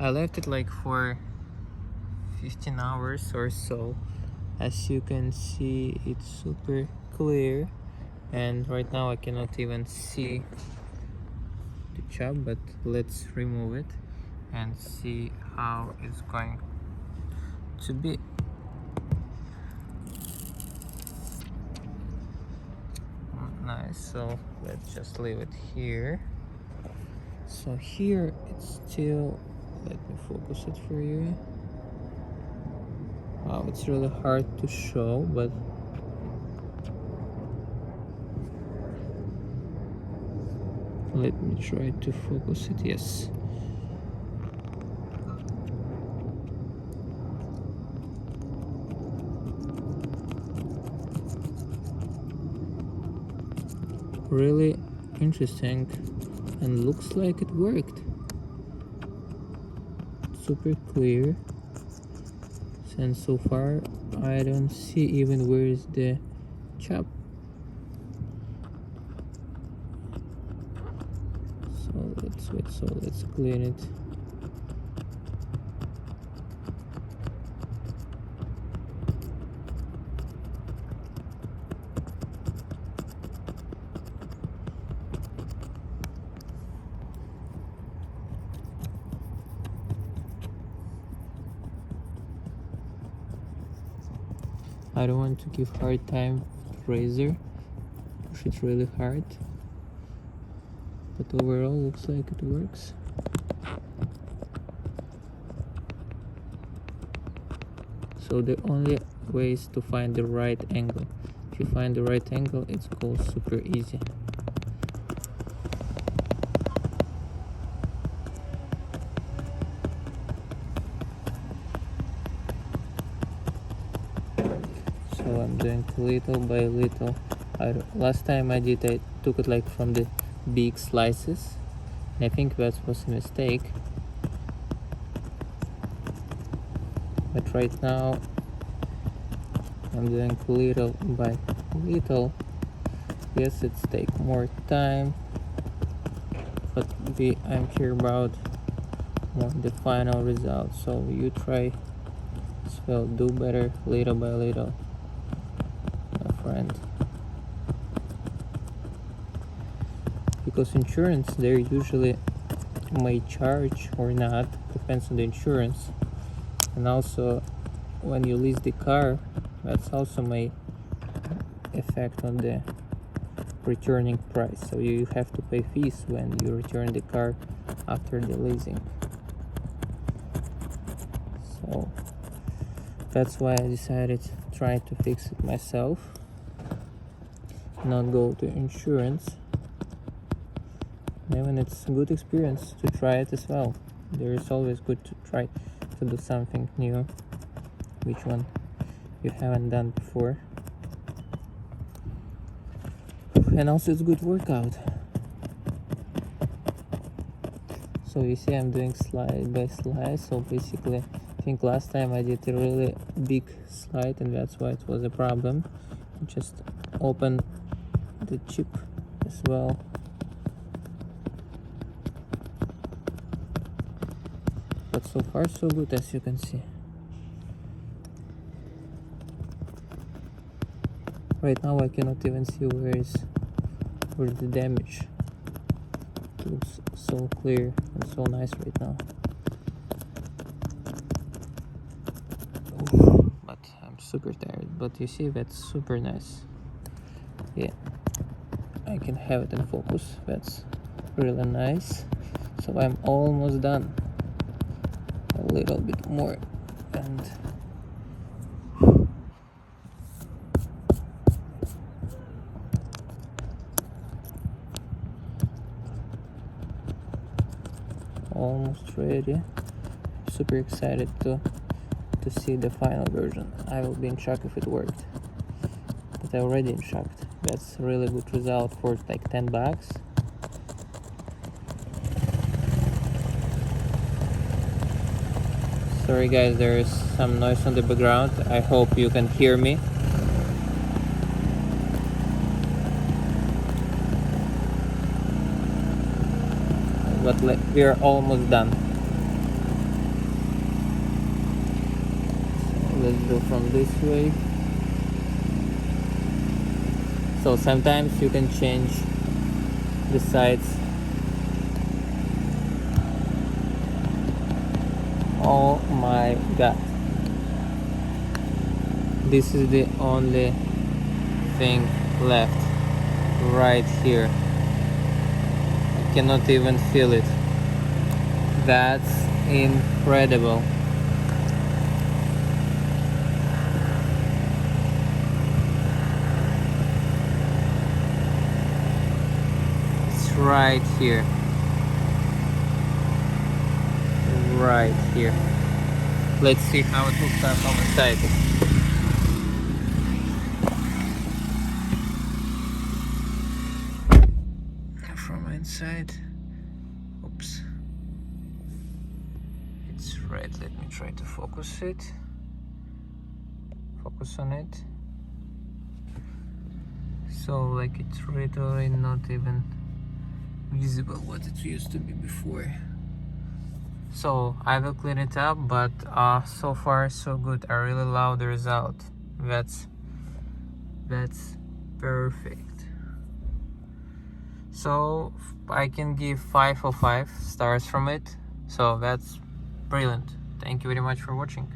I left it like for 15 hours or so. As you can see, it's super clear, and right now I cannot even see the chop, but let's remove it and see how it's going to be. Nice, so let's just leave it here. So here it's still, let me focus it for you. Wow, it's really hard to show, but let me try to focus it. Yes. Really interesting, and looks like it worked. Super clear, and so far I don't see even where is the chop. So let's clean it. I don't want to give hard time to razor, push it really hard, but overall looks like it works. So the only way is to find the right angle. If you find the right angle, it's goes super easy. So I'm doing little by little. Last time I took it like from the big slices, and I think that was a mistake. But right now I'm doing little by little. Yes, it's take more time, but I'm here about the final result. So you try as well, do better little by little, my friend. Because insurance, they usually may charge or not, depends on the insurance. And also when you lease the car, that's also may affect on the returning price. So you have to pay fees when you return the car after the leasing. So that's why I decided to try to fix it myself, not go to insurance. Even it's a good experience to try it as well. There is always good to try to do something new, which one you haven't done before. And also it's good workout. So you see I'm doing slide by slide. So basically I think last time I did a really big slide, and that's why it was a problem. Just open the chip as well. But so far so good, as you can see. Right now I cannot even see where the damage. It looks so clear and so nice right now. Oof, but I'm super tired. But you see, that's super nice. Yeah, I can have it in focus. That's really nice. So I'm almost done. A little bit more, and almost ready. Super excited to see the final version. I will be in shock if it worked, but I already in shock. That's a really good result for like $10. Sorry guys, there is some noise on the background. I hope you can hear me. But we are almost done. let's go from this way. So sometimes you can change the sides. Oh my god, this is the only thing left right here. I cannot even feel it. That's incredible. It's right here. Right here. Let's see how it looks up on the side. From inside. Oops. It's red. Let me try to focus it. Focus on it. So like it's really not even visible what it used to be before. So I will clean it up, but so far so good. I really love the result. That's perfect. So I can give 5 of 5 stars from it. So that's brilliant. Thank you very much for watching.